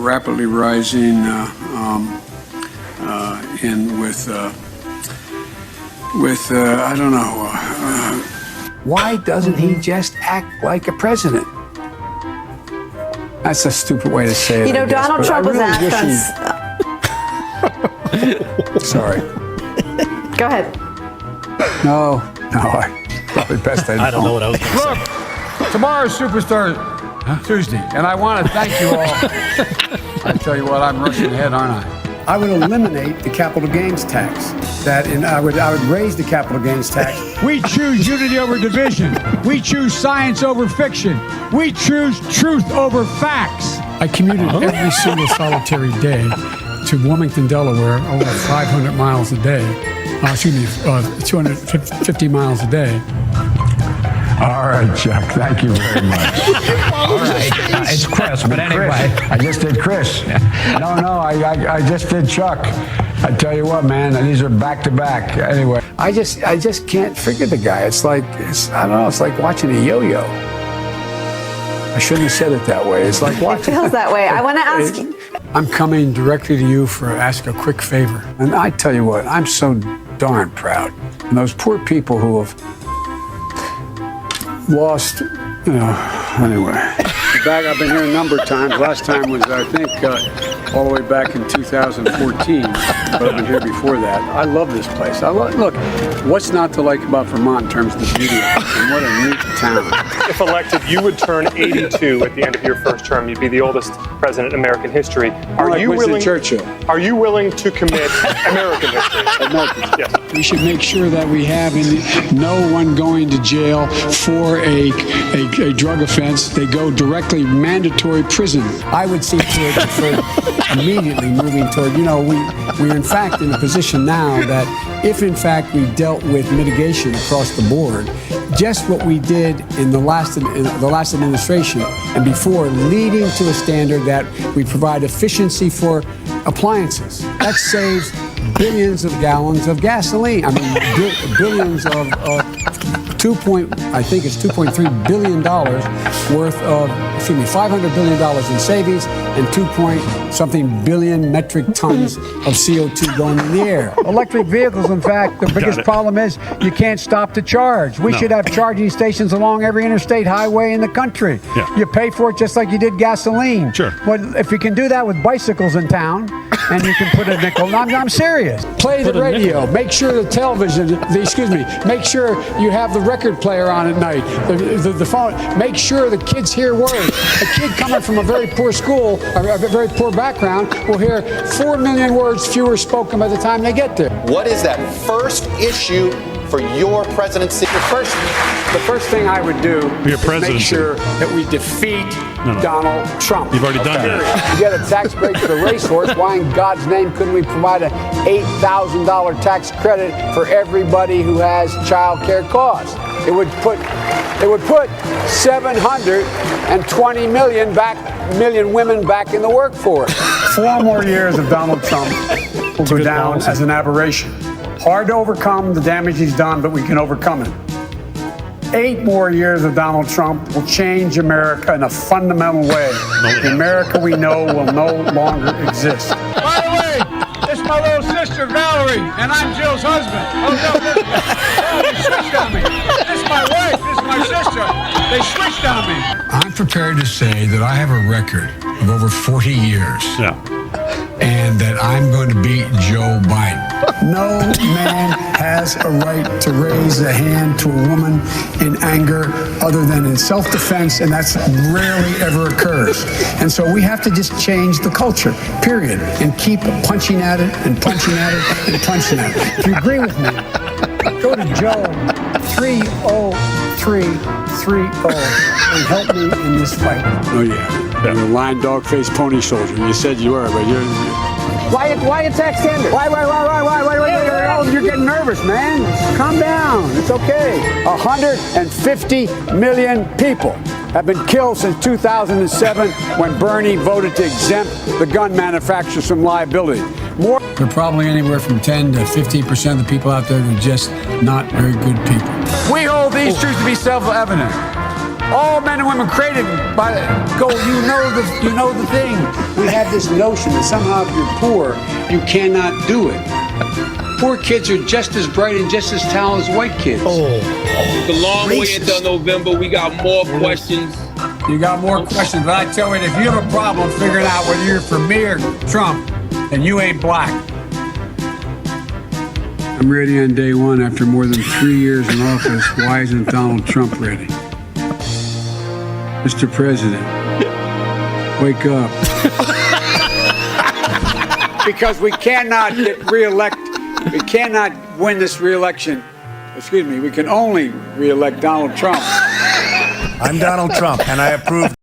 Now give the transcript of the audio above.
rapidly rising in with I don't know. Why doesn't he just act like a president? That's a stupid way to say it. You know, Donald Trump was asked Sorry. Go ahead. No, probably best I don't know what I was going to say. Look, tomorrow's Superstar Tuesday, and I want to thank you all. I tell you what, I'm rushing ahead, aren't I? I would eliminate the capital gains tax. I would raise the capital gains tax. We choose unity over division. We choose science over fiction. We choose truth over facts. I commuted every single solitary day to Wilmington, Delaware, over 500 miles a day. 250 miles a day. All right, Chuck, thank you very much. All right, it's Chris, but anyway. I just did Chris. No, I just did Chuck. I tell you what, man, these are back to back. Anyway, I just can't figure the guy. It's like watching a yo-yo. I shouldn't have said it that way. It's like watching. It feels that way. I want to ask. I'm coming directly to you for ask a quick favor. And I tell you what, I'm so darn proud. And those poor people who have lost, anyway. Back, I've been here a number of times. Last time was, I think, all the way back in 2014. But I've been here before that. I love this place. Look, what's not to like about Vermont in terms of the beauty of it? And what a neat town. If elected, you would turn 82 at the end of your first term. You'd be the oldest president in American history. Are you willing to commit American history? Yes. We should make sure that we have no one going to jail for a drug offense. They go directly mandatory prison. I would see to it for immediately moving toward, we're in fact in a position now that if in fact we dealt with mitigation across the board, just what we did in the last administration and before, leading to a standard that we provide efficiency for appliances. That saves billions of gallons of gasoline. I mean, billions of $2.3 billion worth of, $500 billion in savings and 2-point-something billion metric tons of CO2 going in the air. Electric vehicles, in fact, the biggest problem is you can't stop to charge. We should have charging stations along every interstate highway in the country. Yeah. You pay for it just like you did gasoline. Sure. But if you can do that with bicycles in town, and you can put a nickel. I'm serious. Play the radio. Make sure the television, make sure you have the record player on at night. The phone. Make sure the kids hear words. A kid coming from a very poor school, a very poor background, will hear 4 million words fewer spoken by the time they get there. What is that first issue for your presidency? The first thing I would do is make sure that we defeat Donald Trump. You've already done that. You get a tax break for the racehorse. Why in God's name couldn't we provide an $8,000 tax credit for everybody who has child care costs? It would put 720 million women back in the workforce. 4 more years of Donald Trump will go down as an aberration. Hard to overcome the damage he's done, but we can overcome it. 8 more years of Donald Trump will change America in a fundamental way. The America we know will no longer exist. By the way, this is my little sister, Valerie, and I'm Jill's husband. Oh, no, they switched on me. This is my wife, this is my sister. They switched on me. I'm prepared to say that I have a record of over 40 years. Yeah. And that I'm going to beat Joe Biden. No man has a right to raise a hand to a woman in anger other than in self-defense, and that's rarely ever occurs. And so we have to just change the culture, period, and keep punching at it and punching at it and punching at it. If you agree with me, go to Joe 30330 and help me in this fight. Oh, yeah. You're a lying dog-faced pony soldier. You said you were, but you're... Why attack Sanders? Why? You're getting nervous, man. Calm down. It's okay. 150 million people have been killed since 2007 when Bernie voted to exempt the gun manufacturers from liability. There are probably anywhere from 10 to 15% of the people out there who are just not very good people. We hold these truths to be self-evident. All men and women created by gold. You know the thing. We have this notion that somehow if you're poor, you cannot do it. Poor kids are just as bright and just as talented as white kids. It's a long way into November. We got more questions. You got more questions, but I tell you, if you have a problem figuring out whether you're for me or Trump, then you ain't black. I'm ready on day one after more than 3 years in office. Why isn't Donald Trump ready? Mr. President, wake up. Because we cannot get reelected. We cannot win this reelection. Excuse me, we can only reelect Donald Trump. I'm Donald Trump, and I approve.